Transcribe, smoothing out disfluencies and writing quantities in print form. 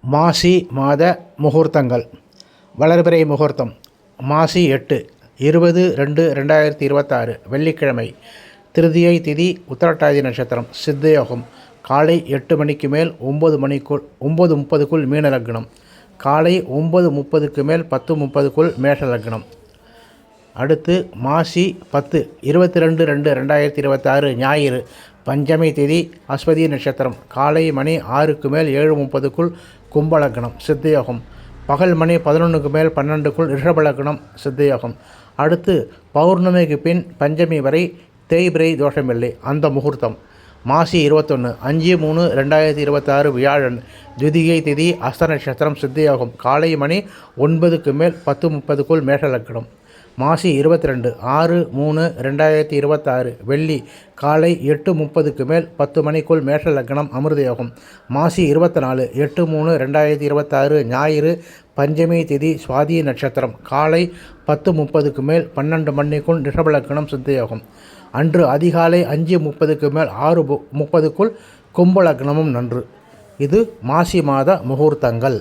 மாசி மாத முகூர்த்தங்கள். வளர்பிறை முகூர்த்தம் மாசி 8 20/2/2026 வெள்ளிக்கிழமை. திருதியை திதி உத்திரட்டாதி நட்சத்திரம். சித்தயோகம் காலை 8 மணிக்கு மேல் 9:30க்குள் மீன லக்னம். காலை 9:30க்கு மேல் 10:30க்குள் மேஷ லக்னம். அடுத்து மாசி 10 22/2/2026 ஞாயிறு. பஞ்சமி திதி அஸ்வதி நட்சத்திரம். காலை மணி 6க்கு மேல் 7:30க்குள் கும்பலக்னம். சித்தயோகம் பகல் மணி 11க்கு மேல் 12க்குள் ரிஷபலக்னம். சித்தயோகம். அடுத்து பௌர்ணமிக்கு பின் பஞ்சமி வரை தேய்பிரை தோஷமில்லை. அந்த முகூர்த்தம் மாசி 21 5/3/2026 வியாழன். துதிகை திதி அஸ்த நட்சத்திரம். சித்தயோகம் காலை மணி 9க்கு மேல் 10:30க்குள் மேஷ லக்னம். மாசி 22 6/3/2026 வெள்ளி. காலை 8:30க்கு மேல் 10 மணிக்குள் மேஷ லக்னம். அமிர்த யோகம். மாசி 24 8/3/2026 ஞாயிறு. பஞ்சமி திதி சுவாதி நட்சத்திரம். காலை 10:30க்கு மேல் 12 மணிக்குள் ரிஷபலக்னம். சித்தயோகம். அன்று அதிகாலை 5:30க்கு மேல் 6:30க்குள் கும்பலக்னமும் நன்று. இது மாசி மாத முகூர்த்தங்கள்.